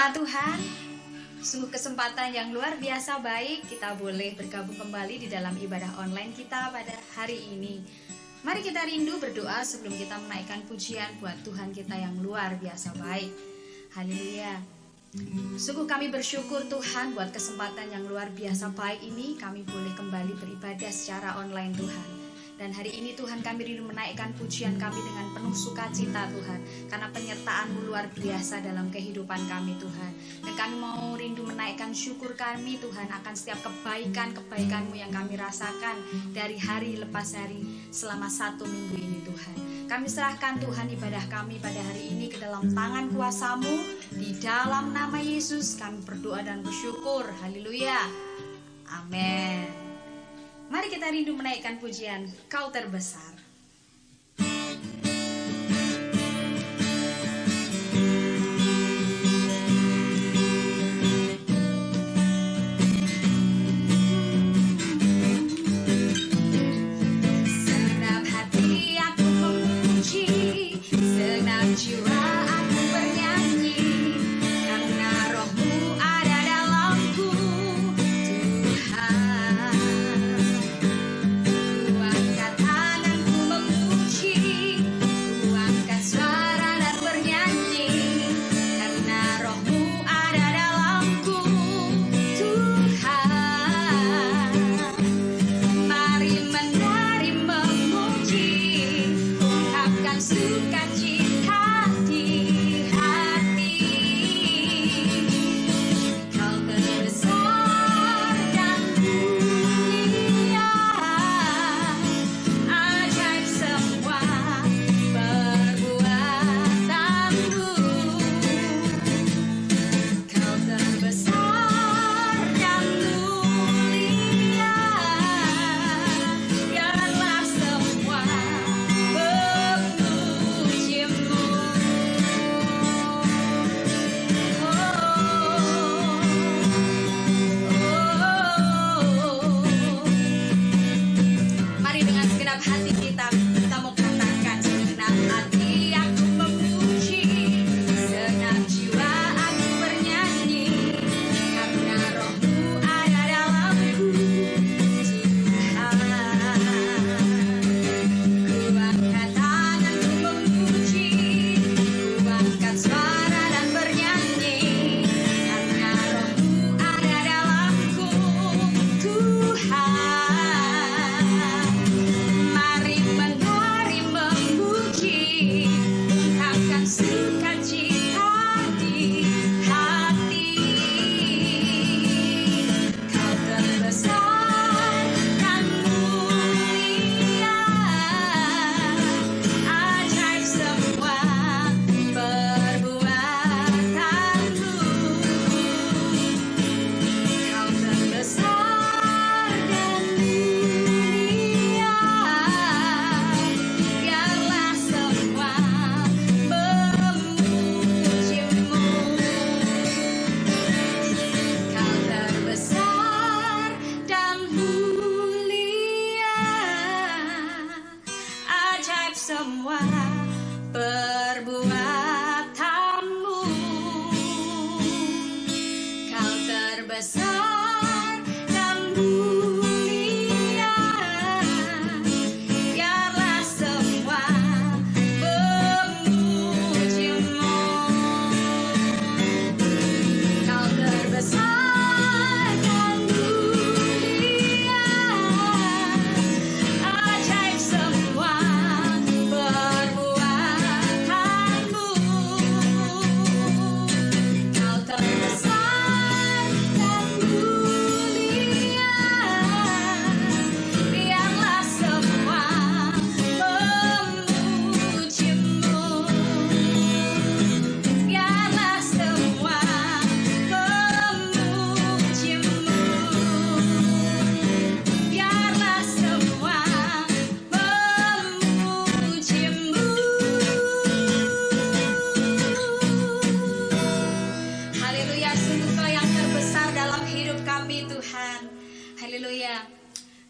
Jemaat Tuhan, sungguh kesempatan yang luar biasa baik kita boleh bergabung kembali di dalam ibadah online kita pada hari ini. Mari kita rindu berdoa sebelum kita menaikkan pujian buat Tuhan kita yang luar biasa baik. Haleluya. Sungguh kami bersyukur Tuhan buat kesempatan yang luar biasa baik ini, kami boleh kembali beribadah secara online Tuhan. Dan hari ini Tuhan kami rindu menaikkan pujian kami dengan penuh sukacita Tuhan, karena penyertaan-Mu luar biasa dalam kehidupan kami Tuhan. Dan kami mau rindu menaikkan syukur kami Tuhan akan setiap kebaikan-kebaikan-Mu yang kami rasakan dari hari lepas hari selama 1 minggu ini Tuhan. Kami serahkan Tuhan ibadah kami pada hari ini ke dalam tangan kuasa-Mu. Di dalam nama Yesus kami berdoa dan bersyukur. Haleluya. Amin. Mari kita rindu menaikkan pujian Kau Terbesar. Segenap hati aku memuji, segenap jiwa aku bernyanyi, karena Roh-Mu ada dalamku, Tuhan.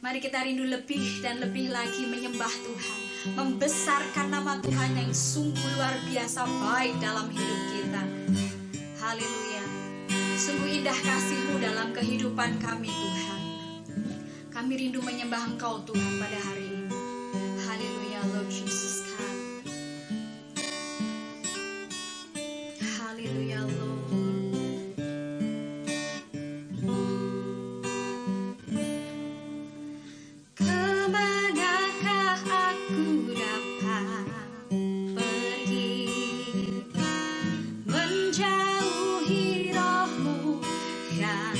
Mari kita rindu lebih dan lebih lagi menyembah Tuhan, membesarkan nama Tuhan yang sungguh luar biasa baik dalam hidup kita. Haleluya. Sungguh indah kasih-Mu dalam kehidupan kami Tuhan. Kami rindu menyembah Engkau Tuhan pada hari ini. Haleluya Lord Jesus God. Haleluya Lord. Kemanakah aku dapat pergi menjauhi roh-Mu yang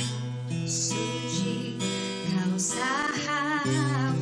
suci, Kau sahabat.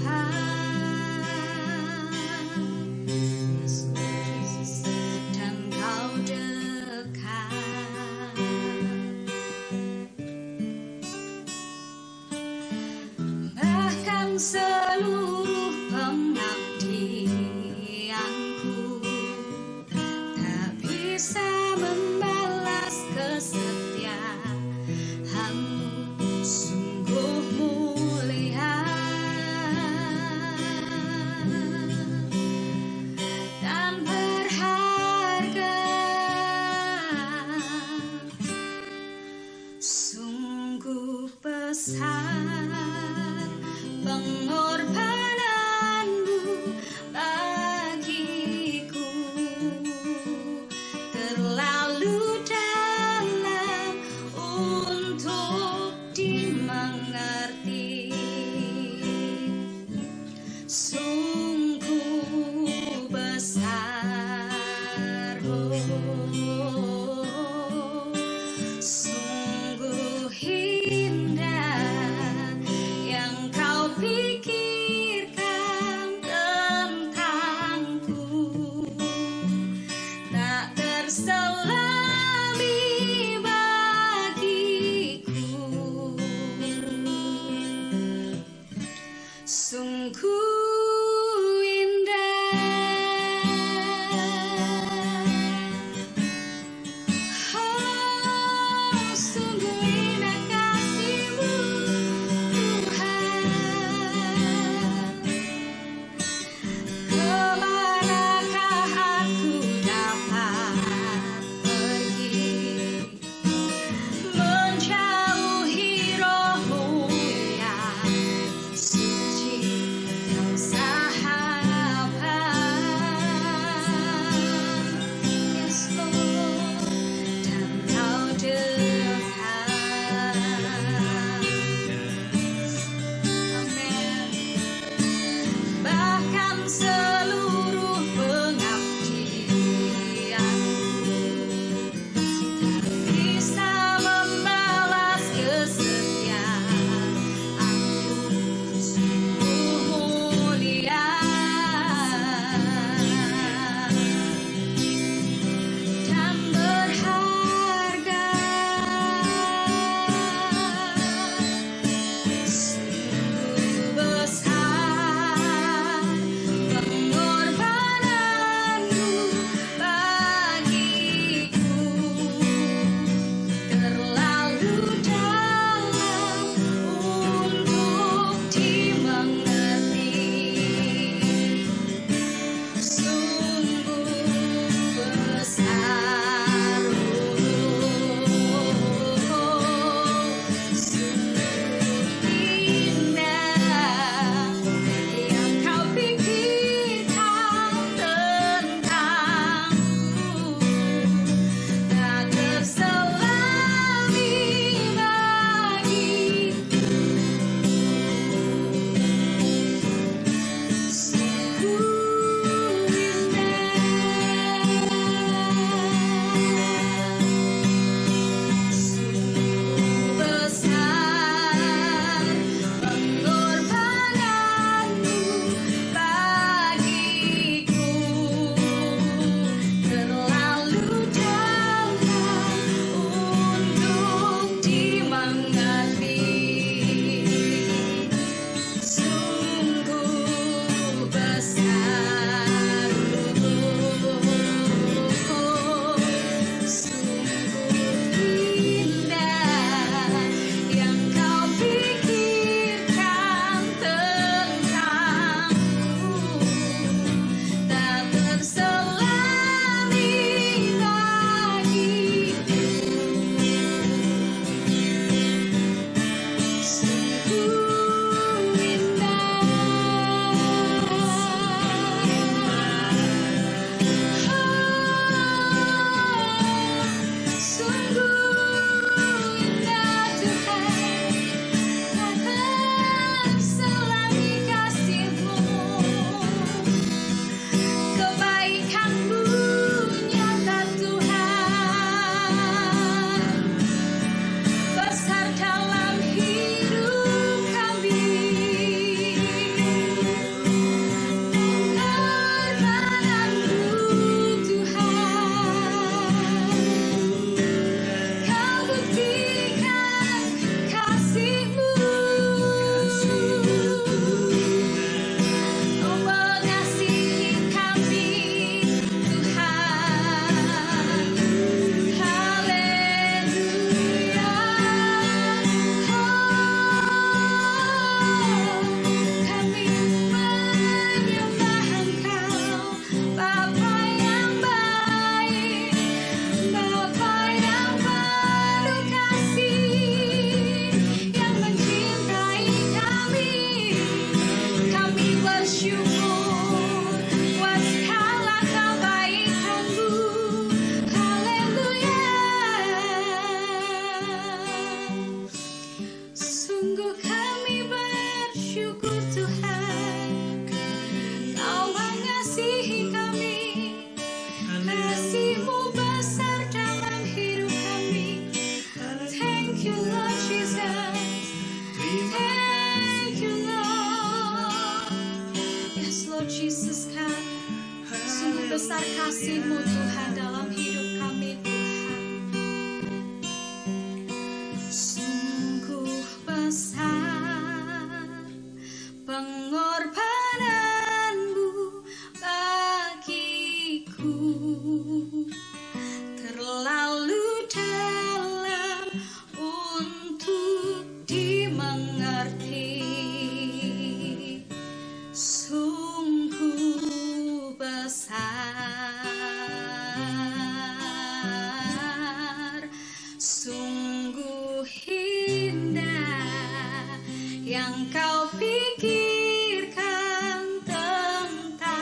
kasih-Mu Tuhan dalam hidup kami Tuhan. Sungguh besar pengorbanan-Mu bagiku, terlalu dalam untuk dimengerti. Sungguh besar, sungguh indah yang Kau pikirkan tentangku,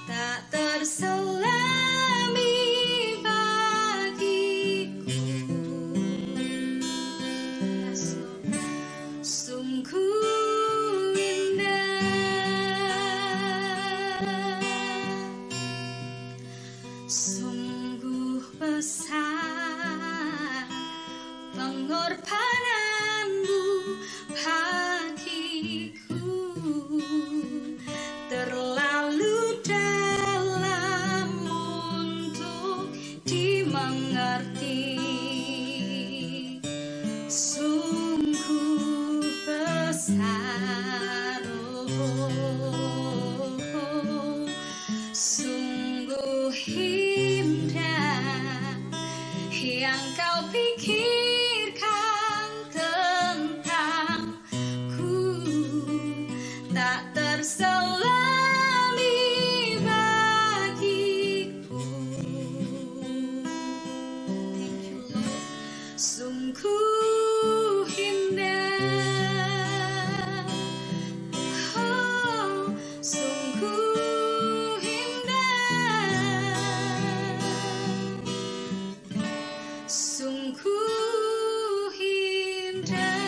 tak terselami bagiku. Yes, Lord. Sungguh indah, sungguh besar pengorbanan-Mu bagiku, terlalu dalam untuk dimengerti. Sungguh besar, sungguh indah yang Kau pikirkan tentangku, tak terselami bagiku. Thank you, Lord. Sungguh indah, oh, sungguh indah, sungguh indah.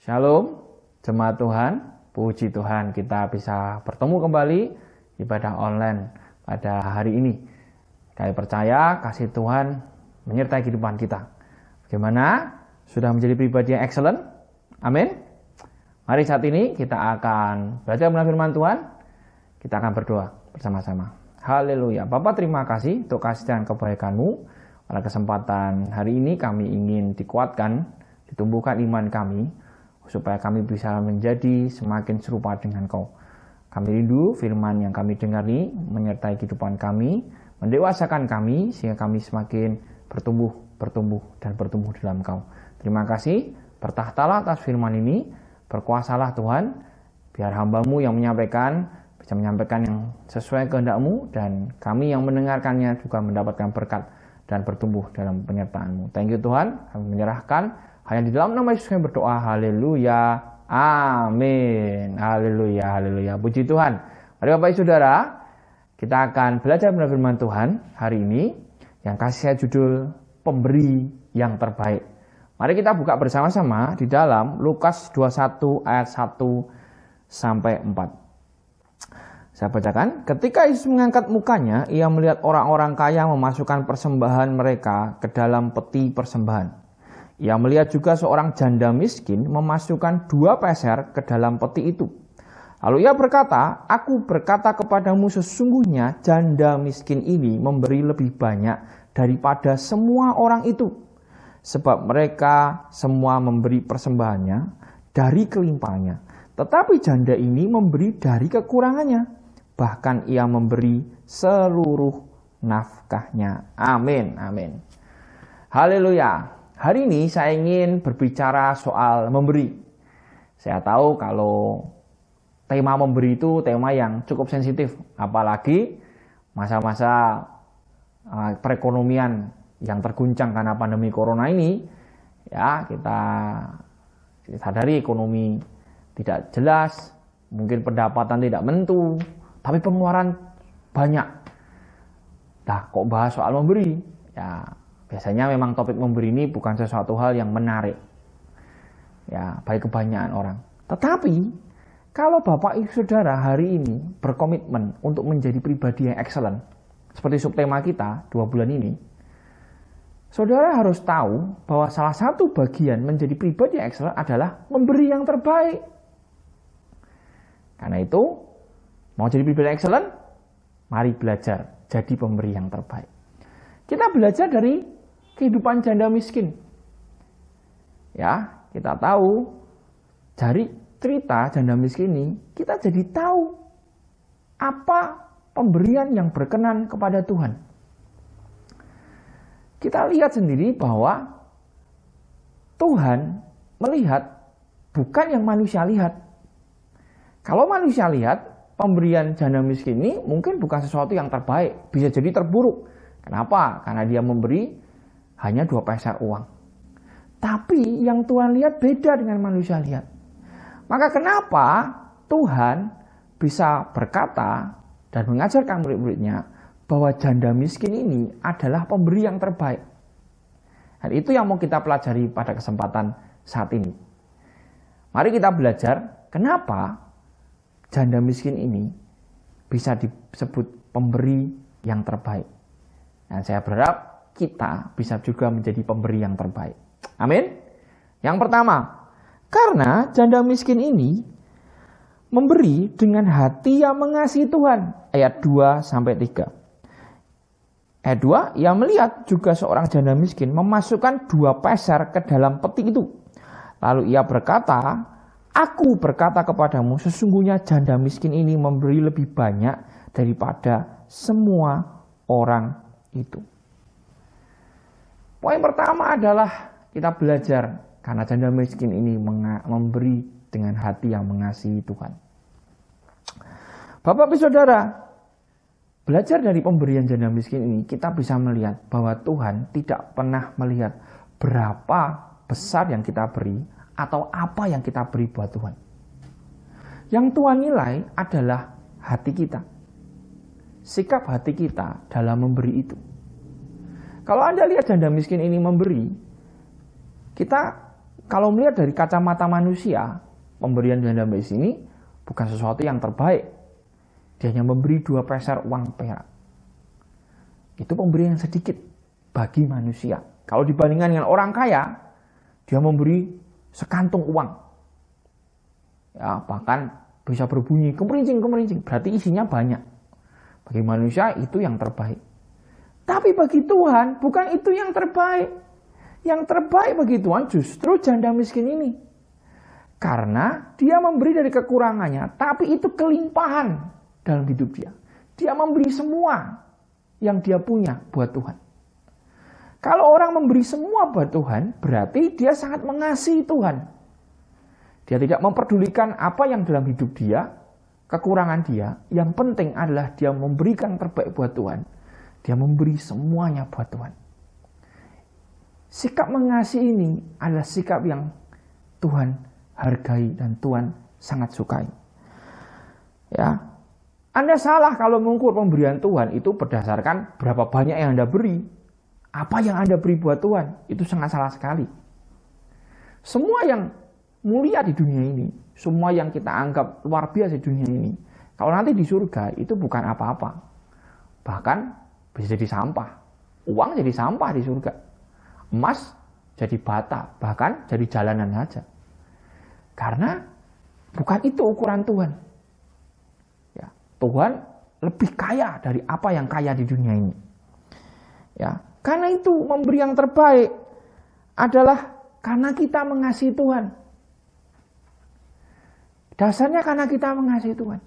Shalom, jemaat Tuhan, puji Tuhan kita bisa bertemu kembali ibadah online pada hari ini. Kami percaya kasih Tuhan menyertai kehidupan kita. Bagaimana? Sudah menjadi pribadi yang excellent? Amin. Mari saat ini kita akan belajar mengenai firman Tuhan. Kita akan berdoa bersama-sama. Haleluya. Bapa, terima kasih untuk kasih dan kebaikan-Mu. Pada kesempatan hari ini kami ingin dikuatkan, ditumbuhkan iman kami, supaya kami bisa menjadi semakin serupa dengan Kau. Kami rindu firman yang kami dengar ini menyertai kehidupan kami, mendewasakan kami, sehingga kami semakin bertumbuh, dan bertumbuh dalam Kau. Terima kasih, bertahtalah atas firman ini, berkuasalah Tuhan, biar hamba-Mu yang menyampaikan, bisa menyampaikan yang sesuai kehendak-Mu, dan kami yang mendengarkannya juga mendapatkan berkat dan bertumbuh dalam penyertaan-Mu. Thank you Tuhan, kami menyerahkan. Hanya di dalam nama Yesus kami berdoa. Haleluya. Amin. Haleluya. Haleluya. Puji Tuhan. Mari Bapak Ibu Saudara, kita akan belajar mengenai firman Tuhan hari ini yang kasih saya judul Pemberi yang Terbaik. Mari kita buka bersama-sama di dalam Lukas 21 ayat 1 sampai 4. Saya bacakan. Ketika Yesus mengangkat mukanya, ia melihat orang-orang kaya memasukkan persembahan mereka ke dalam peti persembahan. Ia melihat juga seorang janda miskin memasukkan 2 peser ke dalam peti itu. Lalu ia berkata, "Aku berkata kepadamu, sesungguhnya janda miskin ini memberi lebih banyak daripada semua orang itu. Sebab mereka semua memberi persembahannya dari kelimpahannya. Tetapi janda ini memberi dari kekurangannya. Bahkan ia memberi seluruh nafkahnya." Amin, amin. Haleluya. Hari ini saya ingin berbicara soal memberi. Saya tahu kalau tema memberi itu tema yang cukup sensitif, apalagi masa-masa perekonomian yang terguncang karena pandemi corona ini. Ya, kita sadari ekonomi tidak jelas, mungkin pendapatan tidak menentu, tapi pengeluaran banyak. Nah, kok bahas soal memberi? Ya, biasanya memang topik memberi ini bukan sesuatu hal yang menarik, ya, bagi kebanyakan orang. Tetapi, kalau Bapak Ibu Saudara hari ini berkomitmen untuk menjadi pribadi yang excellent, seperti subtema kita 2 bulan ini, Saudara harus tahu bahwa salah satu bagian menjadi pribadi yang excellent adalah memberi yang terbaik. Karena itu, mau jadi pribadi yang excellent, mari belajar jadi pemberi yang terbaik. Kita belajar dari kehidupan janda miskin. Ya, kita tahu dari cerita janda miskin ini, kita jadi tahu apa pemberian yang berkenan kepada Tuhan. Kita lihat sendiri bahwa Tuhan melihat bukan yang manusia lihat. Kalau manusia lihat, pemberian janda miskin ini mungkin bukan sesuatu yang terbaik, bisa jadi terburuk. Kenapa? Karena dia memberi hanya 2 peser uang. Tapi yang Tuhan lihat beda dengan manusia lihat. Maka kenapa Tuhan bisa berkata dan mengajarkan murid-muridnya bahwa janda miskin ini adalah pemberi yang terbaik. Dan itu yang mau kita pelajari pada kesempatan saat ini. Mari kita belajar kenapa janda miskin ini bisa disebut pemberi yang terbaik. Dan saya berharap kita bisa juga menjadi pemberi yang terbaik. Amin. Yang pertama, karena janda miskin ini memberi dengan hati yang mengasihi Tuhan. Ayat 2-3. Ayat 2, ia melihat juga seorang janda miskin memasukkan 2 peser ke dalam peti itu. Lalu ia berkata, aku berkata kepadamu, sesungguhnya janda miskin ini memberi lebih banyak daripada semua orang itu. Poin pertama adalah kita belajar karena janda miskin ini memberi dengan hati yang mengasihi Tuhan. Bapak Ibu Saudara, belajar dari pemberian janda miskin ini, kita bisa melihat bahwa Tuhan tidak pernah melihat berapa besar yang kita beri atau apa yang kita beri buat Tuhan. Yang Tuhan nilai adalah hati kita. Sikap hati kita dalam memberi itu. Kalau Anda lihat janda miskin ini memberi, kita kalau melihat dari kacamata manusia, pemberian janda miskin ini bukan sesuatu yang terbaik. Dia hanya memberi 2 peser uang perak. Itu pemberian yang sedikit bagi manusia. Kalau dibandingkan dengan orang kaya, dia memberi sekantung uang. Ya, bahkan bisa berbunyi kemerincing, berarti isinya banyak. Bagi manusia itu yang terbaik. Tapi bagi Tuhan bukan itu yang terbaik. Yang terbaik bagi Tuhan justru janda miskin ini. Karena dia memberi dari kekurangannya, tapi itu kelimpahan dalam hidup dia. Dia memberi semua yang dia punya buat Tuhan. Kalau orang memberi semua buat Tuhan, berarti dia sangat mengasihi Tuhan. Dia tidak memperdulikan apa yang dalam hidup dia, kekurangan dia. Yang penting adalah dia memberikan terbaik buat Tuhan. Dia memberi semuanya buat Tuhan. Sikap mengasihi ini adalah sikap yang Tuhan hargai dan Tuhan sangat sukai. Ya, Anda salah kalau mengukur pemberian Tuhan itu berdasarkan berapa banyak yang Anda beri. Apa yang Anda beri buat Tuhan, itu sangat salah sekali. Semua yang mulia di dunia ini, semua yang kita anggap luar biasa di dunia ini, kalau nanti di surga itu bukan apa-apa. Bahkan bisa jadi sampah. Uang jadi sampah di surga. Emas jadi bata, bahkan jadi jalanan saja. Karena bukan itu ukuran Tuhan. Ya, Tuhan lebih kaya dari apa yang kaya di dunia ini. Ya, karena itu memberi yang terbaik adalah karena kita mengasihi Tuhan. Dasarnya karena kita mengasihi Tuhan.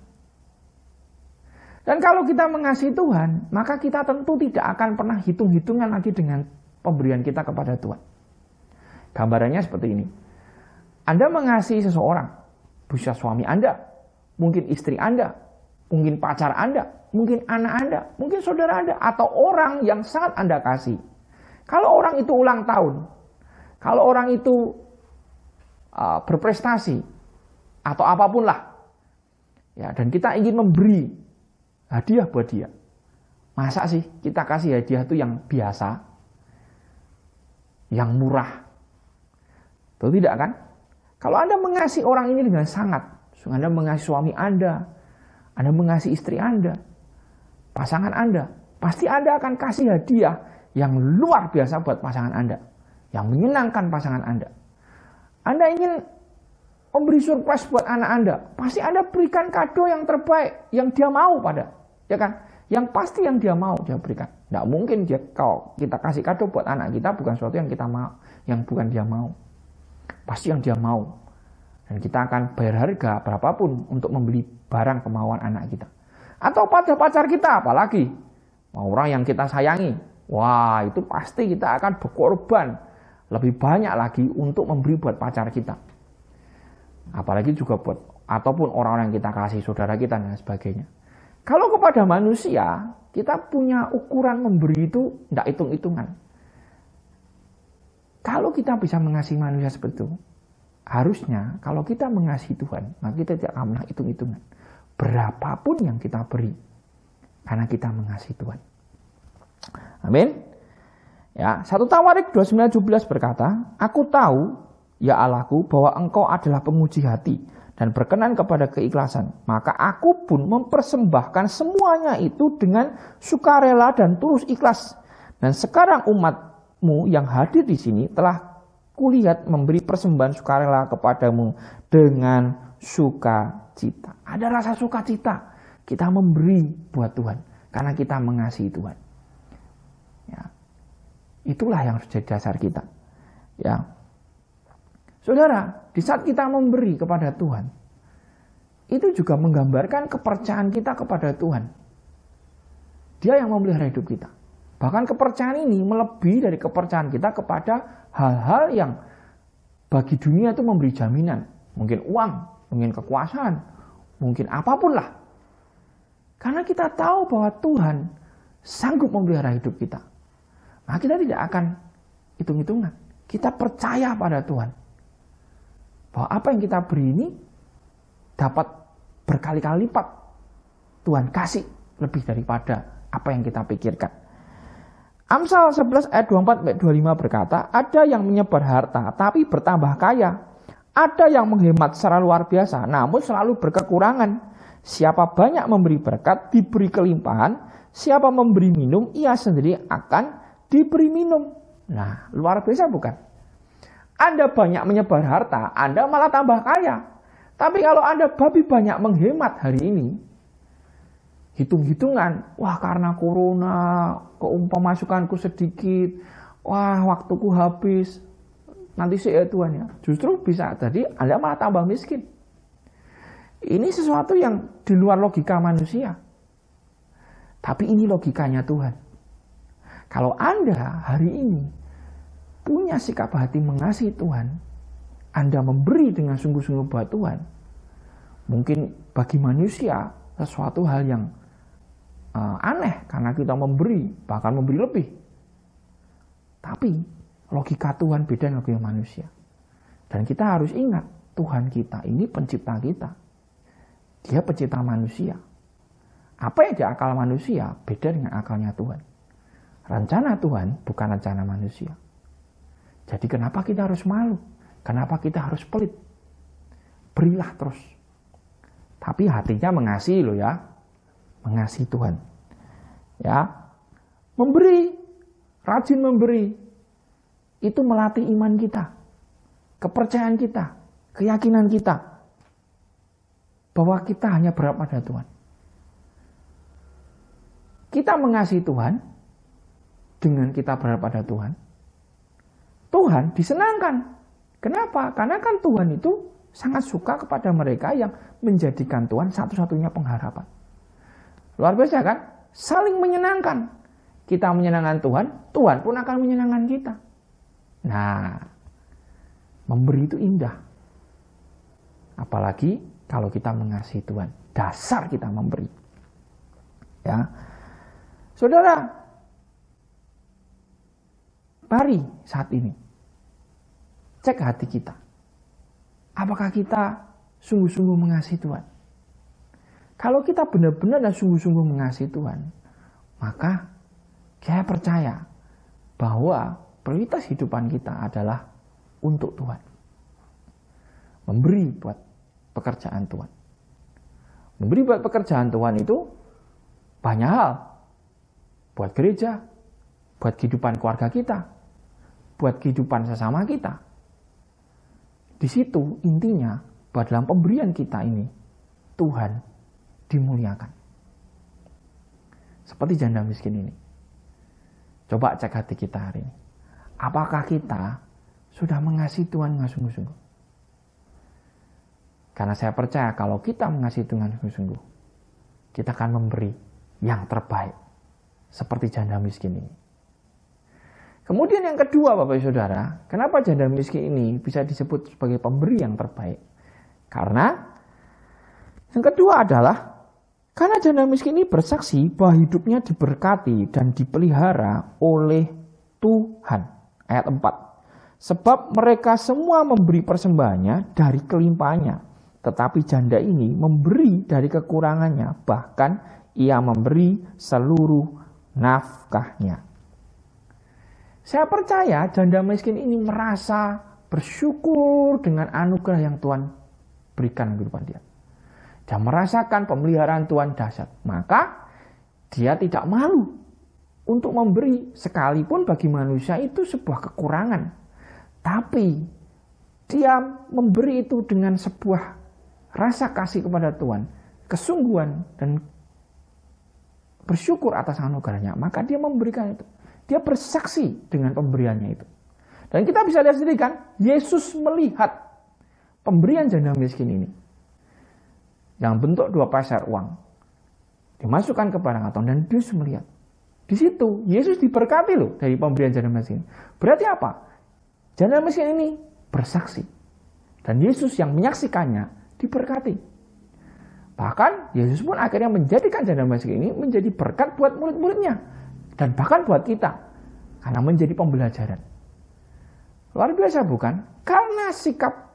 Dan kalau kita mengasihi Tuhan, maka kita tentu tidak akan pernah hitung-hitungan lagi dengan pemberian kita kepada Tuhan. Gambarannya seperti ini. Anda mengasihi seseorang, bisa suami Anda, mungkin istri Anda, mungkin pacar Anda, mungkin anak Anda, mungkin saudara Anda, atau orang yang sangat Anda kasih. Kalau orang itu ulang tahun, kalau orang itu berprestasi, atau apapun lah, ya, dan kita ingin memberi hadiah buat dia. Masa sih kita kasih hadiah itu yang biasa, yang murah? Betul tidak kan? Kalau Anda mengasihi orang ini dengan sangat, Anda mengasihi suami Anda mengasihi istri Anda, pasangan Anda, pasti Anda akan kasih hadiah yang luar biasa buat pasangan Anda, yang menyenangkan pasangan Anda. Anda ingin memberi surprise buat anak Anda, pasti Anda berikan kado yang terbaik, yang dia mau ya kan? Yang pasti yang dia mau dia berikan. Tidak mungkin kalau kita kasih kado buat anak kita bukan sesuatu yang kita mau, yang bukan dia mau. Pasti yang dia mau. Dan kita akan bayar harga berapapun untuk membeli barang kemauan anak kita. Atau pada pacar kita, apalagi orang yang kita sayangi. Wah, itu pasti kita akan berkorban lebih banyak lagi untuk memberi buat pacar kita. Apalagi juga buat ataupun orang-orang yang kita kasih, saudara kita dan sebagainya. Kalau kepada manusia, kita punya ukuran memberi itu tidak hitung-hitungan. Kalau kita bisa mengasihi manusia seperti itu, harusnya kalau kita mengasihi Tuhan, maka kita tidak akan pernah hitung-hitungan. Berapapun yang kita beri, karena kita mengasihi Tuhan. Amin. Ya, 1 Tawarik 29:17 berkata, Aku tahu, ya Allahku, bahwa Engkau adalah penguji hati dan berkenan kepada keikhlasan. Maka aku pun mempersembahkan semuanya itu dengan sukarela dan tulus ikhlas. Dan sekarang umatmu yang hadir di sini telah kulihat memberi persembahan sukarela kepadamu dengan sukacita. Ada rasa sukacita kita memberi buat Tuhan karena kita mengasihi Tuhan. Ya. Itulah yang harus jadi dasar kita. Ya. Saudara, di saat kita memberi kepada Tuhan, itu juga menggambarkan kepercayaan kita kepada Tuhan. Dia yang memelihara hidup kita. Bahkan kepercayaan ini melebihi dari kepercayaan kita kepada hal-hal yang bagi dunia itu memberi jaminan. Mungkin uang, mungkin kekuasaan, mungkin apapun lah. Karena kita tahu bahwa Tuhan sanggup memelihara hidup kita. Maka kita tidak akan hitung-hitungan. Kita percaya pada Tuhan. Bahwa apa yang kita beri ini dapat berkali-kali lipat Tuhan kasih lebih daripada apa yang kita pikirkan. Amsal 11 ayat 24-25 berkata, ada yang menyebar harta tapi bertambah kaya. Ada yang menghemat secara luar biasa namun selalu berkekurangan. Siapa banyak memberi berkat diberi kelimpahan. Siapa memberi minum ia sendiri akan diberi minum. Nah, luar biasa bukan? Anda banyak menyebar harta, Anda malah tambah kaya. Tapi kalau Anda banyak menghemat hari ini, hitung-hitungan, wah karena corona, pemasukanku sedikit, wah waktuku habis, nanti sih ya Tuhan ya. Justru bisa jadi Anda malah tambah miskin. Ini sesuatu yang di luar logika manusia. Tapi ini logikanya Tuhan. Kalau Anda hari ini punya sikap hati mengasihi Tuhan, Anda memberi dengan sungguh-sungguh buat Tuhan, mungkin bagi manusia sesuatu hal yang aneh karena kita memberi, bahkan memberi lebih. Tapi logika Tuhan beda dengan logika manusia. Dan kita harus ingat, Tuhan kita ini pencipta kita. Dia pencipta manusia. Apa yang di akal manusia beda dengan akalnya Tuhan. Rencana Tuhan bukan rencana manusia. Jadi kenapa kita harus malu? Kenapa kita harus pelit? Berilah terus. Tapi hatinya mengasihi loh ya. Mengasihi Tuhan. Ya. Memberi, rajin memberi. Itu melatih iman kita. Kepercayaan kita, keyakinan kita bahwa kita hanya berharap pada Tuhan. Kita mengasihi Tuhan dengan kita berharap pada Tuhan. Tuhan disenangkan. Kenapa? Karena kan Tuhan itu sangat suka kepada mereka yang menjadikan Tuhan satu-satunya pengharapan. Luar biasa kan? Saling menyenangkan. Kita menyenangkan Tuhan, Tuhan pun akan menyenangkan kita. Nah, memberi itu indah. Apalagi kalau kita mengasihi Tuhan. Dasar kita memberi. Ya. Saudara, mari saat ini cek hati kita. Apakah kita sungguh-sungguh mengasihi Tuhan? Kalau kita benar-benar dan sungguh-sungguh mengasihi Tuhan, maka saya percaya bahwa prioritas hidupan kita adalah untuk Tuhan. Memberi buat pekerjaan Tuhan. Memberi buat pekerjaan Tuhan itu banyak hal. Buat gereja, buat kehidupan keluarga kita, buat kehidupan sesama kita. Di situ intinya bahwa dalam pemberian kita ini Tuhan dimuliakan. Seperti janda miskin ini. Coba cek hati kita hari ini. Apakah kita sudah mengasihi Tuhan dengan sungguh-sungguh? Karena saya percaya kalau kita mengasihi Tuhan dengan sungguh-sungguh, kita akan memberi yang terbaik. Seperti janda miskin ini. Kemudian yang kedua Bapak Ibu Saudara, kenapa janda miskin ini bisa disebut sebagai pemberi yang terbaik? Karena yang kedua adalah karena janda miskin ini bersaksi bahwa hidupnya diberkati dan dipelihara oleh Tuhan. Ayat 4. Sebab mereka semua memberi persembahannya dari kelimpahannya. Tetapi janda ini memberi dari kekurangannya. Bahkan ia memberi seluruh nafkahnya. Saya percaya janda miskin ini merasa bersyukur dengan anugerah yang Tuhan berikan di kehidupan dia. Dia merasakan pemeliharaan Tuhan dahsyat. Maka dia tidak malu untuk memberi, sekalipun bagi manusia itu sebuah kekurangan. Tapi dia memberi itu dengan sebuah rasa kasih kepada Tuhan, kesungguhan dan bersyukur atas anugerahnya. Maka dia memberikan itu. Dia bersaksi dengan pemberiannya itu. Dan kita bisa lihat sendiri kan, Yesus melihat pemberian janda miskin ini. Yang bentuk 2 peser uang. Dimasukkan ke barang kantong dan Yesus melihat. Di situ Yesus diberkati loh dari pemberian janda miskin. Berarti apa? Janda miskin ini bersaksi. Dan Yesus yang menyaksikannya diberkati. Bahkan Yesus pun akhirnya menjadikan janda miskin ini menjadi berkat buat murid-muridnya. Dan bahkan buat kita. Karena menjadi pembelajaran. Luar biasa bukan? Karena sikap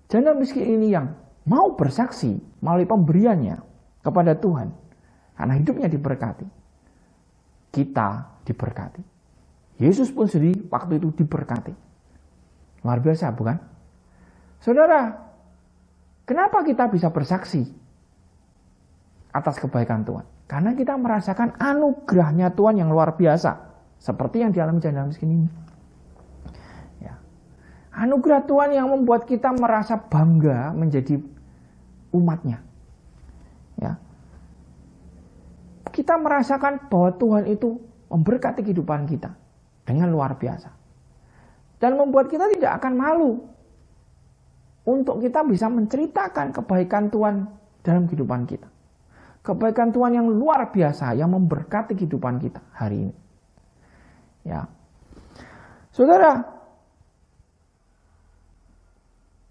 janda miskin ini yang mau bersaksi melalui pemberiannya kepada Tuhan. Karena hidupnya diberkati. Kita diberkati. Yesus pun sendiri waktu itu diberkati. Luar biasa bukan? Saudara, kenapa kita bisa bersaksi atas kebaikan Tuhan? Karena kita merasakan anugerahnya Tuhan yang luar biasa. Seperti yang dialami janda miskin ini. Ya. Anugerah Tuhan yang membuat kita merasa bangga menjadi umatnya. Ya. Kita merasakan bahwa Tuhan itu memberkati kehidupan kita dengan luar biasa. Dan membuat kita tidak akan malu untuk kita bisa menceritakan kebaikan Tuhan dalam kehidupan kita. Kebaikan Tuhan yang luar biasa yang memberkati kehidupan kita hari ini. Ya. Saudara,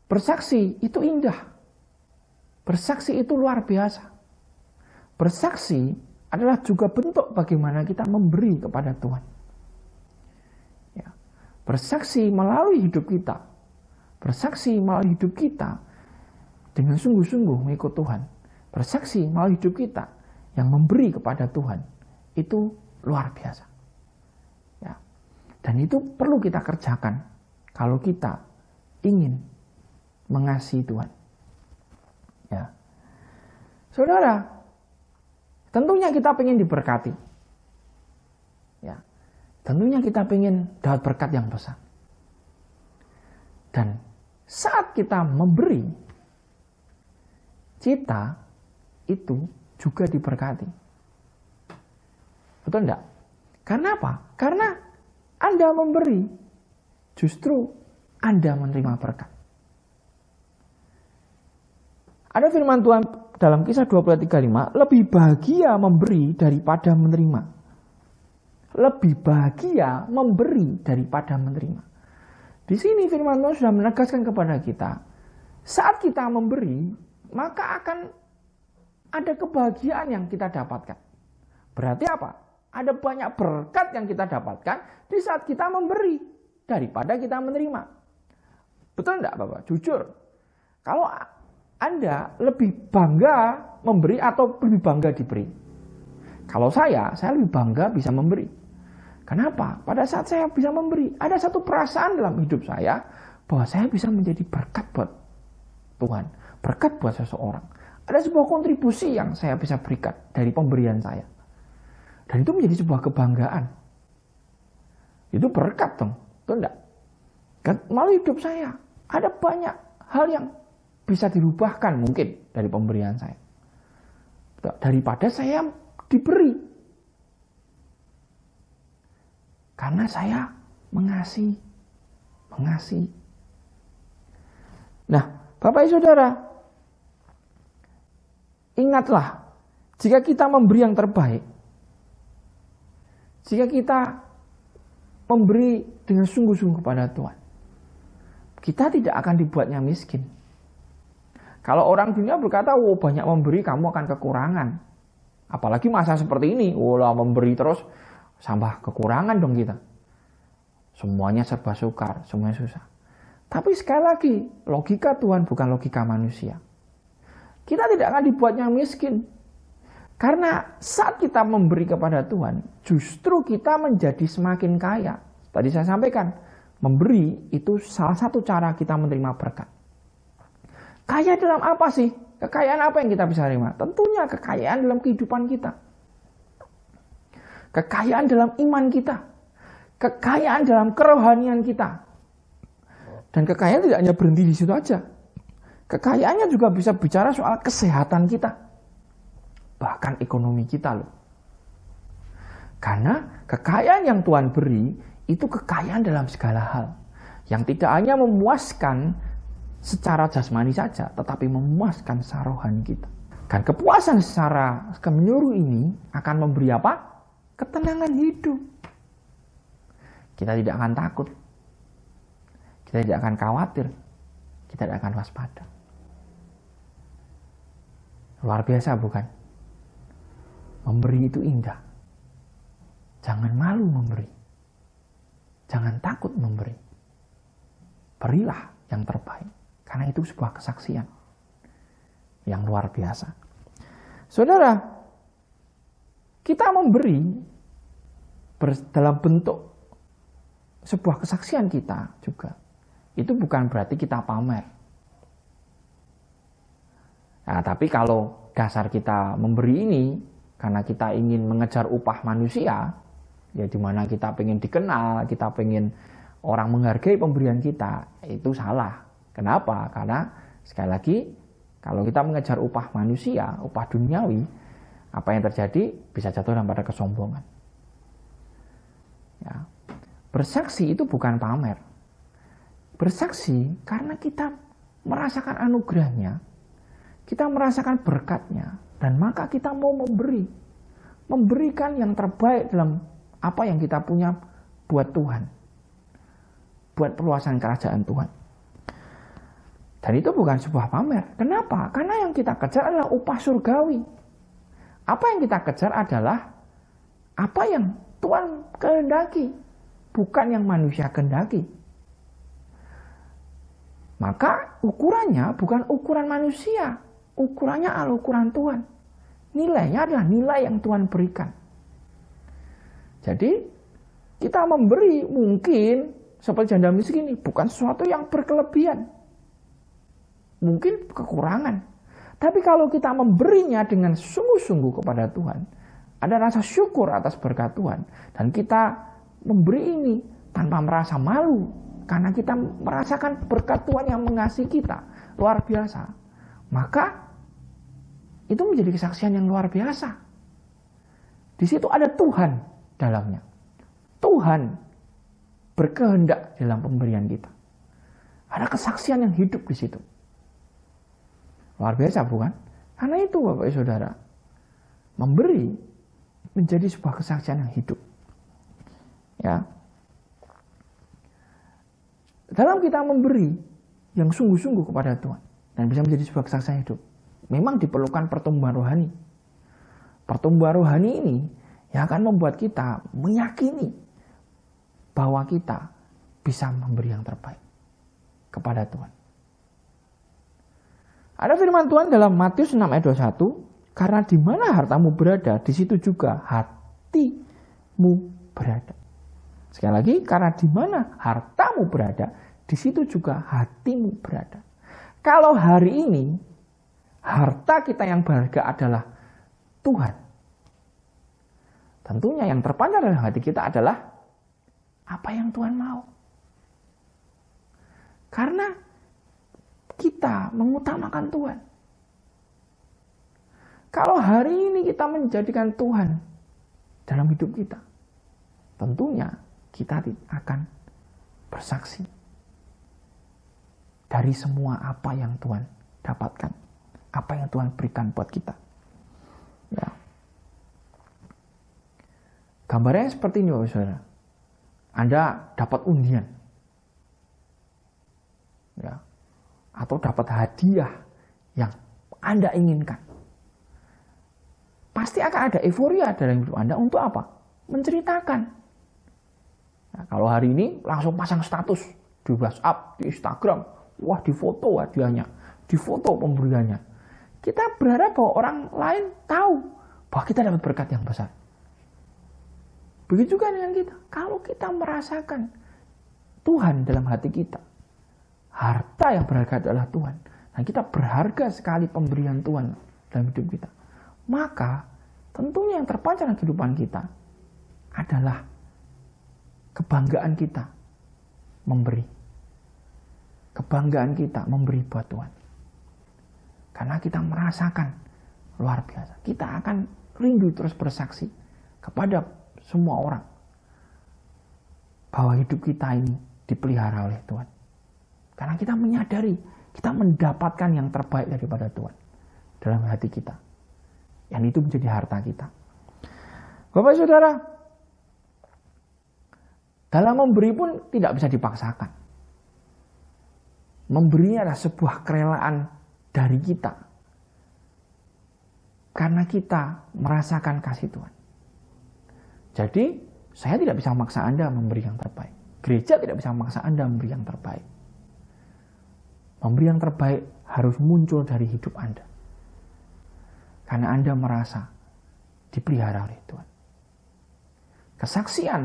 bersaksi itu indah. Bersaksi itu luar biasa. Bersaksi adalah juga bentuk bagaimana kita memberi kepada Tuhan. Ya. Bersaksi melalui hidup kita. Bersaksi melalui hidup kita dengan sungguh-sungguh mengikut Tuhan. Bersaksi melalui hidup kita yang memberi kepada Tuhan. Itu luar biasa. Ya. Dan itu perlu kita kerjakan kalau kita ingin mengasihi Tuhan. Ya. Saudara, tentunya kita ingin diberkati. Ya. Tentunya kita ingin dapat berkat yang besar. Dan saat kita memberi, kita itu juga diberkati. Betul enggak? Karena apa? Karena Anda memberi, justru Anda menerima berkat. Ada firman Tuhan dalam Kisah 20:35, lebih bahagia memberi daripada menerima. Lebih bahagia memberi daripada menerima. Di sini firman Tuhan sudah menegaskan kepada kita, saat kita memberi, maka akan ada kebahagiaan yang kita dapatkan. Berarti apa? Ada banyak berkat yang kita dapatkan di saat kita memberi daripada kita menerima. Betul enggak Bapak? Jujur. Kalau Anda lebih bangga memberi atau lebih bangga diberi? Kalau saya lebih bangga bisa memberi. Kenapa? Pada saat saya bisa memberi, ada satu perasaan dalam hidup saya bahwa saya bisa menjadi berkat buat Tuhan, berkat buat seseorang. Ada sebuah kontribusi yang saya bisa berikan dari pemberian saya. Dan itu menjadi sebuah kebanggaan. Itu berkat dong, betul enggak? Melalui hidup saya ada banyak hal yang bisa dirubahkan mungkin dari pemberian saya. Daripada saya diberi. Karena saya mengasihi. Nah, Bapak Ibu Saudara, ingatlah, jika kita memberi yang terbaik, jika kita memberi dengan sungguh-sungguh kepada Tuhan, kita tidak akan dibuatnya miskin. Kalau orang dunia berkata, oh banyak memberi kamu akan kekurangan. Apalagi masa seperti ini, memberi terus tambah kekurangan dong kita. Semuanya serba sukar, semuanya susah. Tapi sekali lagi, logika Tuhan bukan logika manusia. Kita tidak akan dibuatnya miskin. Karena saat kita memberi kepada Tuhan, justru kita menjadi semakin kaya. Tadi saya sampaikan, memberi itu salah satu cara kita menerima berkat. Kaya dalam apa sih? Kekayaan apa yang kita bisa terima? Tentunya kekayaan dalam kehidupan kita. Kekayaan dalam iman kita. Kekayaan dalam kerohanian kita. Dan kekayaan tidak hanya berhenti di situ aja. Kekayaannya juga bisa bicara soal kesehatan kita. Bahkan ekonomi kita loh. Karena kekayaan yang Tuhan beri itu kekayaan dalam segala hal. Yang tidak hanya memuaskan secara jasmani saja, tetapi memuaskan secara rohani kita. Dan kepuasan secara menyeluruh ini akan memberi apa? Ketenangan hidup. Kita tidak akan takut. Kita tidak akan khawatir. Kita tidak akan waspada. Luar biasa bukan? Memberi itu indah. Jangan malu memberi. Jangan takut memberi. Berilah yang terbaik. Karena itu sebuah kesaksian yang luar biasa. Saudara, kita memberi dalam bentuk sebuah kesaksian kita juga. Itu bukan berarti kita pamer. Nah, tapi kalau dasar kita memberi ini karena kita ingin mengejar upah manusia, ya di mana kita pengen dikenal, kita pengen orang menghargai pemberian kita, itu salah. Kenapa? Karena sekali lagi, kalau kita mengejar upah manusia, upah duniawi, apa yang terjadi bisa jatuh dalam pada kesombongan. Ya. Bersaksi itu bukan pamer. Bersaksi karena kita merasakan anugerahnya, kita merasakan berkatnya, dan maka kita mau memberikan yang terbaik dalam apa yang kita punya buat Tuhan, buat perluasan kerajaan Tuhan. Dan itu bukan sebuah pamer. Kenapa? Karena yang kita kejar adalah upah surgawi. Apa yang kita kejar adalah apa yang Tuhan kehendaki, bukan yang manusia kehendaki. Maka ukurannya bukan ukuran manusia, ukurannya adalah ukuran Tuhan. Nilainya adalah nilai yang Tuhan berikan. Jadi kita memberi mungkin seperti janda miskin ini bukan sesuatu yang berkelebihan. Mungkin kekurangan. Tapi kalau kita memberinya dengan sungguh-sungguh kepada Tuhan, ada rasa syukur atas berkat Tuhan, dan kita memberi ini tanpa merasa malu, karena kita merasakan berkat Tuhan yang mengasihi kita, luar biasa, maka itu menjadi kesaksian yang luar biasa. Di situ ada Tuhan dalamnya. Tuhan berkehendak dalam pemberian kita. Ada kesaksian yang hidup di situ. Luar biasa bukan? Karena itu Bapak Ibu Saudara, memberi menjadi sebuah kesaksian yang hidup. Ya. Dalam kita memberi yang sungguh-sungguh kepada Tuhan dan bisa menjadi sebuah kesaksian hidup, memang diperlukan pertumbuhan rohani. Pertumbuhan rohani ini yang akan membuat kita meyakini bahwa kita bisa memberi yang terbaik kepada Tuhan. Ada firman Tuhan dalam Matius 6 ayat 21, karena di mana hartamu berada, di situ juga hatimu berada. Sekali lagi, karena di mana hartamu berada, di situ juga hatimu berada. Kalau hari ini harta kita yang berharga adalah Tuhan, tentunya yang terpancar dalam hati kita adalah apa yang Tuhan mau. Karena kita mengutamakan Tuhan. Kalau hari ini kita menjadikan Tuhan dalam hidup kita, tentunya kita akan bersaksi dari semua apa yang Tuhan dapatkan, apa yang Tuhan berikan buat kita. Ya. Gambarnya seperti ini, Bapak Saudara. Anda dapat undian, ya, atau dapat hadiah yang Anda inginkan. Pasti akan ada euforia dalam hidup Anda untuk apa? Menceritakan. Nah, kalau hari ini langsung pasang status di WhatsApp, di Instagram, wah difoto hadiahnya, difoto pemberiannya. Kita berharap bahwa orang lain tahu bahwa kita dapat berkat yang besar. Begitu juga dengan kita. Kalau kita merasakan Tuhan dalam hati kita, harta yang berharga adalah Tuhan, dan kita berharga sekali pemberian Tuhan dalam hidup kita, maka tentunya yang terpancar dalam kehidupan kita adalah kebanggaan kita memberi. Kebanggaan kita memberi buat Tuhan. Karena kita merasakan luar biasa. Kita akan rindu terus bersaksi kepada semua orang bahwa hidup kita ini dipelihara oleh Tuhan. Karena kita menyadari kita mendapatkan yang terbaik daripada Tuhan dalam hati kita. Yang itu menjadi harta kita. Bapak Saudara, dalam memberi pun tidak bisa dipaksakan. Memberi adalah sebuah kerelaan dari kita. Karena kita merasakan kasih Tuhan. Jadi, saya tidak bisa memaksa Anda memberi yang terbaik. Gereja tidak bisa memaksa Anda memberi yang terbaik. Memberi yang terbaik harus muncul dari hidup Anda. Karena Anda merasa dipelihara oleh Tuhan. Kesaksian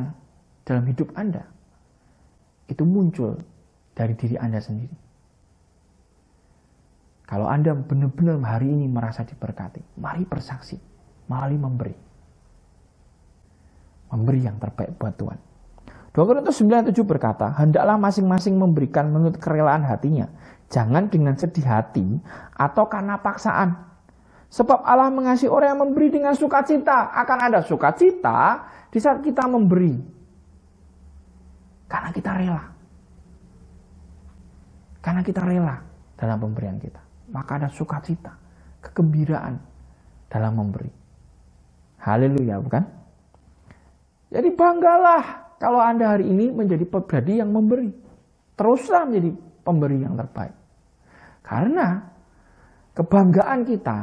dalam hidup Anda itu muncul dari diri Anda sendiri. Kalau Anda benar-benar hari ini merasa diberkati, mari bersaksi, mari memberi. Memberi yang terbaik buat Tuhan. 2 Korintus 9:7 berkata, hendaklah masing-masing memberikan menurut kerelaan hatinya, jangan dengan sedih hati atau karena paksaan. Sebab Allah mengasihi orang yang memberi dengan sukacita. Akan ada sukacita di saat kita memberi. Karena kita rela. Karena kita rela dalam pemberian kita. Maka ada sukacita, kegembiraan dalam memberi. Haleluya, bukan? Jadi banggalah kalau Anda hari ini menjadi pribadi yang memberi. Teruslah menjadi pemberi yang terbaik. Karena kebanggaan kita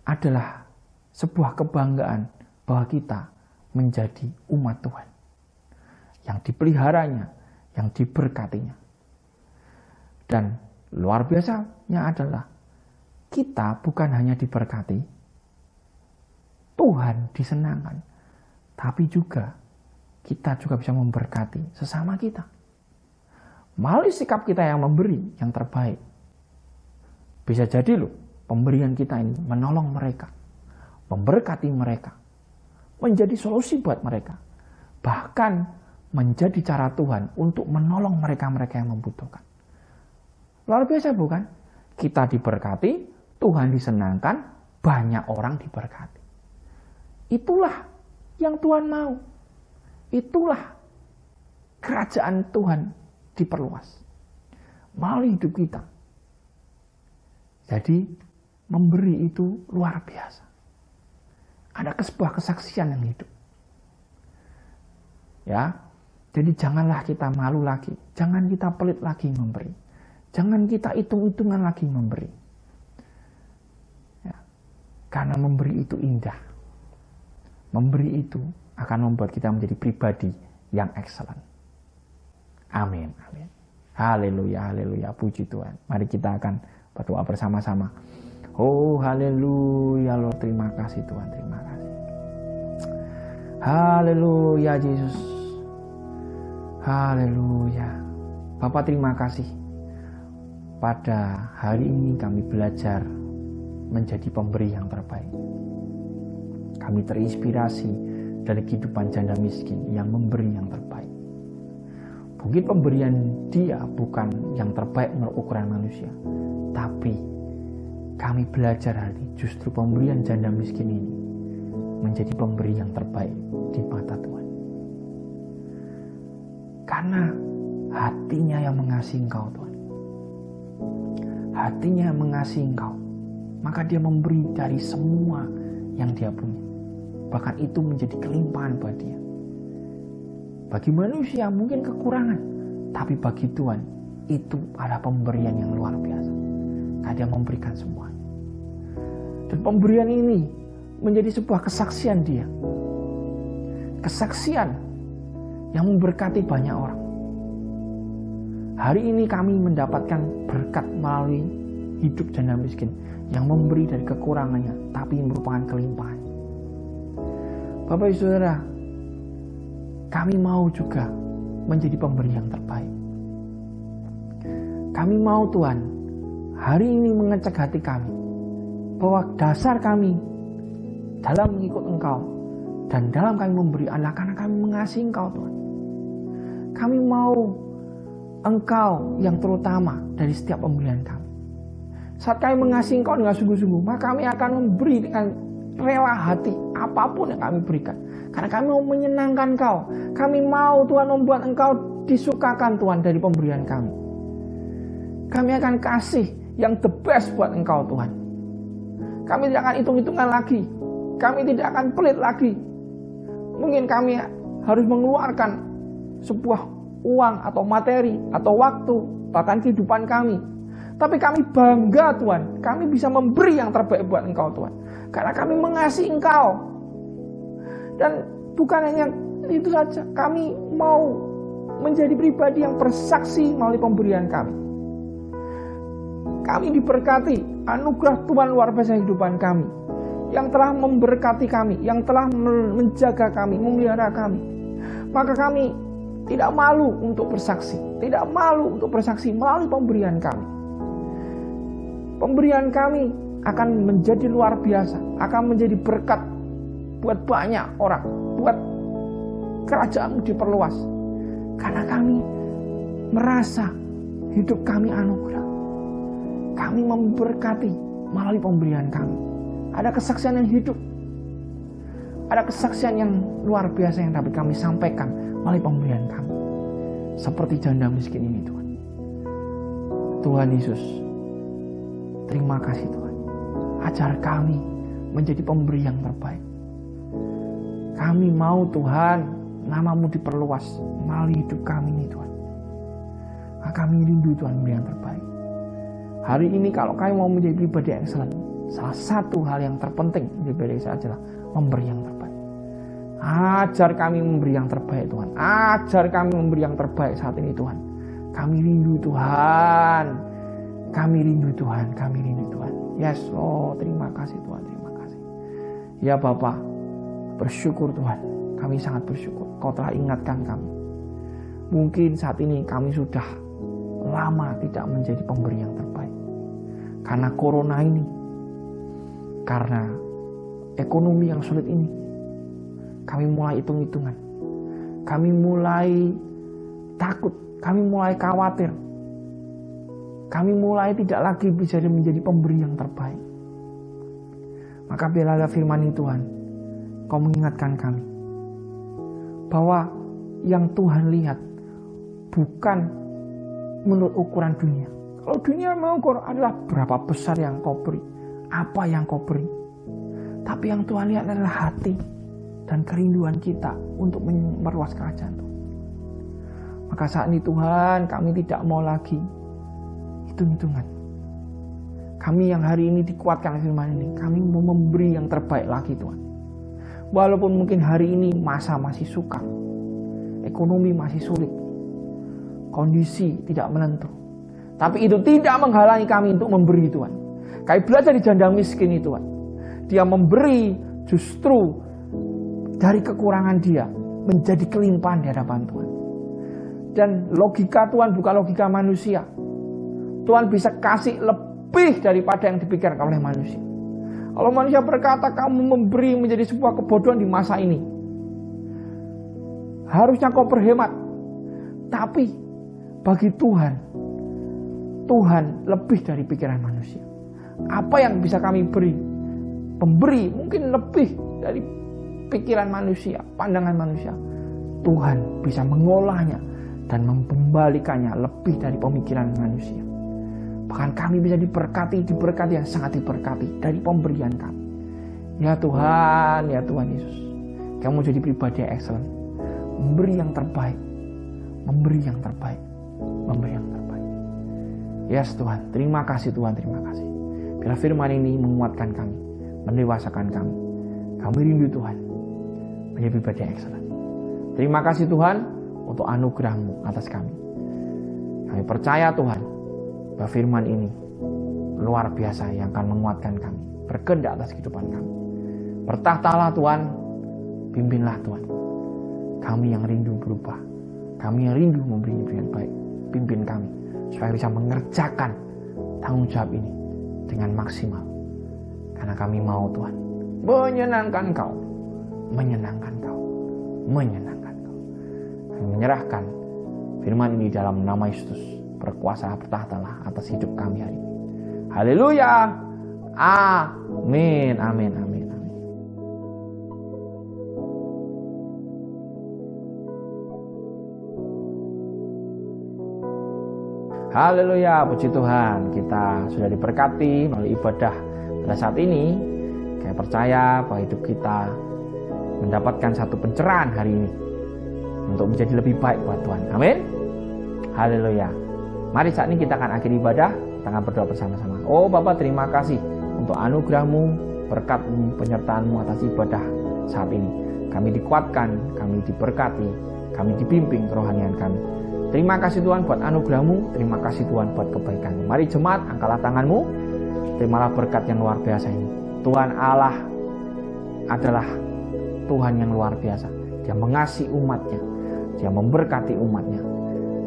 adalah sebuah kebanggaan bahwa kita menjadi umat Tuhan. Yang dipeliharanya, yang diberkatinya. Dan luar biasanya adalah kita bukan hanya diberkati, Tuhan disenangkan, tapi juga kita juga bisa memberkati sesama kita. Melalui sikap kita yang memberi yang terbaik. Bisa jadi loh, pemberian kita ini menolong mereka, memberkati mereka, menjadi solusi buat mereka. Bahkan menjadi cara Tuhan untuk menolong mereka-mereka yang membutuhkan. Luar biasa bukan? Kita diberkati, Tuhan disenangkan, banyak orang diberkati. Itulah yang Tuhan mau. Itulah kerajaan Tuhan diperluas melalui hidup kita. Jadi memberi itu luar biasa. Ada sebuah kesaksian yang hidup. Ya, jadi janganlah kita malu lagi, jangan kita pelit lagi memberi, jangan kita hitung-hitungan lagi memberi. Ya, karena memberi itu indah. Memberi itu akan membuat kita menjadi pribadi yang excellent. Amin, amin. Haleluya, haleluya, puji Tuhan. Mari kita akan berdoa bersama-sama. Oh, haleluya, Lord, terima kasih Tuhan, terima kasih. Haleluya, Yesus. Haleluya. Bapak, terima kasih. Pada hari ini kami belajar menjadi pemberi yang terbaik. Kami terinspirasi dari kehidupan janda miskin yang memberi yang terbaik. Mungkin pemberian dia bukan yang terbaik menurut ukuran manusia, tapi kami belajar hari ini justru pemberian janda miskin ini menjadi pemberi yang terbaik di mata Tuhan. Karena hatinya yang mengasihi Engkau, Tuhan. Hatinya yang mengasihi Engkau, maka dia memberi dari semua yang dia punya. Bahkan itu menjadi kelimpahan buat dia. Bagi manusia mungkin kekurangan, tapi bagi Tuhan itu adalah pemberian yang luar biasa. Karena dia memberikan semuanya. Dan pemberian ini menjadi sebuah kesaksian dia. Kesaksian yang memberkati banyak orang. Hari ini kami mendapatkan berkat melalui hidup janda miskin yang memberi dari kekurangannya, tapi merupakan kelimpahan. Bapak Ibu Saudara, kami mau juga menjadi pemberi yang terbaik. Kami mau Tuhan hari ini mengecek hati kami bahwa dasar kami dalam mengikut Engkau dan dalam kami memberi adalah karena kami mengasihi Engkau, Tuhan. Kami mau Engkau yang terutama dari setiap pemberian kami. Saat kami mengasihi Engkau dengan sungguh-sungguh, maka kami akan memberi dengan rela hati apapun yang kami berikan. Karena kami mau menyenangkan Engkau. Kami mau Tuhan membuat Engkau disukakan Tuhan dari pemberian kami. Kami akan kasih yang the best buat Engkau Tuhan. Kami tidak akan hitung-hitungan lagi. Kami tidak akan pelit lagi. Mungkin kami harus mengeluarkan sebuah uang atau materi atau waktu, bahkan kehidupan kami. Tapi kami bangga Tuhan, kami bisa memberi yang terbaik buat Engkau Tuhan. Karena kami mengasihi Engkau. Dan bukan hanya itu saja, kami mau menjadi pribadi yang bersaksi melalui pemberian kami. Kami diberkati anugerah Tuhan luar biasa kehidupan kami, yang telah memberkati kami, yang telah menjaga kami, memelihara kami. Maka kami tidak malu untuk bersaksi, tidak malu untuk bersaksi melalui pemberian kami. Pemberian kami akan menjadi luar biasa, akan menjadi berkat buat banyak orang, buat kerajaan-Mu diperluas. Karena kami merasa hidup kami anugerah. Kami memberkati melalui pemberian kami. Ada kesaksian yang hidup. Ada kesaksian yang luar biasa yang dapat kami sampaikan melalui pemberian kami. Seperti janda miskin ini Tuhan. Tuhan Yesus, terima kasih Tuhan. Ajar kami menjadi pemberi yang terbaik. Kami mau Tuhan, nama-Mu diperluas melalui hidup kami ini Tuhan. Maka kami rindu Tuhan memberi yang terbaik. Hari ini kalau kami mau menjadi pribadi yang excellent, salah satu hal yang terpenting di pribadi saya adalah memberi yang terbaik. Ajar kami memberi yang terbaik Tuhan. Ajar kami memberi yang terbaik saat ini Tuhan. Kami rindu Tuhan. Kami rindu Tuhan. Kami rindu Tuhan. Yes, oh terima kasih Tuhan. Terima kasih. Ya Bapak, bersyukur Tuhan. Kami sangat bersyukur Kau telah ingatkan kami. Mungkin saat ini kami sudah lama tidak menjadi pemberi yang terbaik. Karena corona ini, karena ekonomi yang sulit ini, kami mulai hitung-hitungan. Kami mulai takut, kami mulai khawatir. Kami mulai tidak lagi bisa menjadi pemberi yang terbaik. Maka biarlah firman Tuhan, Kau mengingatkan kami bahwa yang Tuhan lihat bukan menurut ukuran dunia. Kalau dunia mengukur adalah berapa besar yang kau beri, apa yang kau beri. Tapi yang Tuhan lihat adalah hati dan kerinduan kita untuk memperluas kerajaan Tuhan. Maka saat ini Tuhan, kami tidak mau lagi hitung-hitungan. Kami yang hari ini dikuatkan firman ini, kami mau memberi yang terbaik lagi Tuhan. Walaupun mungkin hari ini masa masih sukar, ekonomi masih sulit, kondisi tidak menentu. Tapi itu tidak menghalangi kami untuk memberi Tuhan. Kami belajar di janda miskin itu Tuhan. Dia memberi justru dari kekurangan dia menjadi kelimpahan di hadapan Tuhan. Dan logika Tuhan bukan logika manusia. Tuhan bisa kasih lebih daripada yang dipikirkan oleh manusia. Kalau manusia berkata kamu memberi menjadi sebuah kebodohan di masa ini, harusnya kau berhemat. Tapi bagi Tuhan, Tuhan lebih dari pikiran manusia. Apa yang bisa kami beri? Pemberi mungkin lebih dari pikiran manusia, pandangan manusia. Tuhan bisa mengolahnya dan mengembalikannya lebih dari pemikiran manusia. Bahkan kami bisa diberkati yang sangat diberkati dari pemberian kami. Ya Tuhan Yesus, kamu jadi pribadi yang excellent, memberi yang terbaik, memberi yang terbaik, memberi yang terbaik. Yes Tuhan, terima kasih Tuhan, terima kasih. Biar firman ini menguatkan kami, mendewasakan kami. Kami rindu Tuhan menjadi pribadi yang excellent. Terima kasih Tuhan untuk anugerah-Mu atas kami. Kami percaya Tuhan bahwa firman ini luar biasa yang akan menguatkan kami, berkehendak atas kehidupan kami. Bertahtalah Tuhan, pimpinlah Tuhan. Kami yang rindu berubah, kami yang rindu memberi yang baik, pimpin kami supaya bisa mengerjakan tanggung jawab ini dengan maksimal. Karena kami mau Tuhan menyenangkan Kau, menyenangkan Kau, menyenangkan Kau. Kami menyerahkan firman ini dalam nama Yesus, berkuasa bertahtalah atas hidup kami hari ini. Haleluya. Amin, amin, amin, amin. Haleluya, puji Tuhan. Kita sudah diberkati melalui ibadah pada saat ini. Saya percaya bahwa hidup kita mendapatkan satu pencerahan hari ini untuk menjadi lebih baik buat Tuhan. Amin. Haleluya. Mari saat ini kita akan akhiri ibadah, kita akan berdoa bersama-sama. Oh Bapa, terima kasih untuk anugerah-Mu, berkat-Mu, penyertaan-Mu atas ibadah saat ini. Kami dikuatkan, kami diberkati, kami dibimbing kerohanian kami. Terima kasih Tuhan buat anugerah-Mu, terima kasih Tuhan buat kebaikan-Mu. Mari jemaat, angkatlah tangan-Mu, terimalah berkat yang luar biasa ini. Tuhan Allah adalah Tuhan yang luar biasa. Dia mengasihi umat-Nya, Dia memberkati umat-Nya.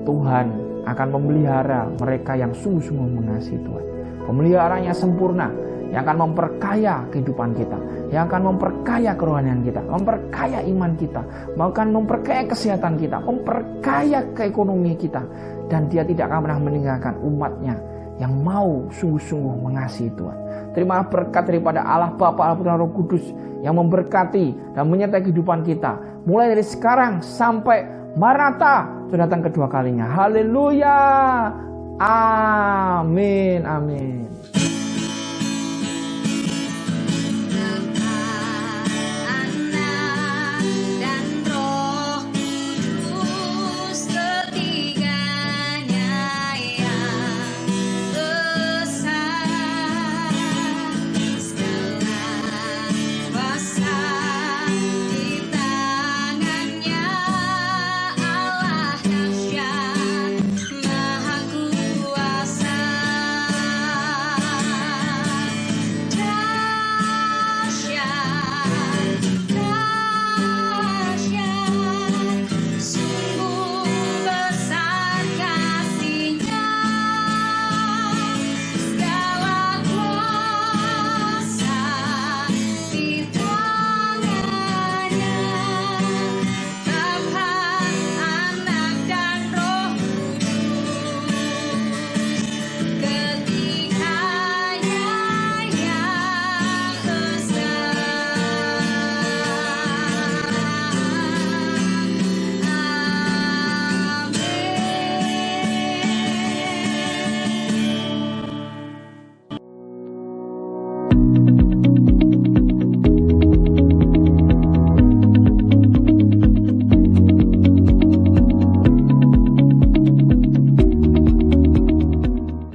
Tuhan akan memelihara mereka yang sungguh-sungguh mengasihi Tuhan. Pemeliharanya sempurna, yang akan memperkaya kehidupan kita, yang akan memperkaya kerohanian kita, memperkaya iman kita, bahkan memperkaya kesehatan kita, memperkaya keekonomian kita. Dan Dia tidak akan pernah meninggalkan umat-Nya yang mau sungguh-sungguh mengasihi Tuhan. Terimalah berkat daripada Allah Bapa, Allah Putra, Roh Kudus yang memberkati dan menyertai kehidupan kita, mulai dari sekarang sampai Maranatha sudah datang kedua kalinya. Haleluya. Amin, amin.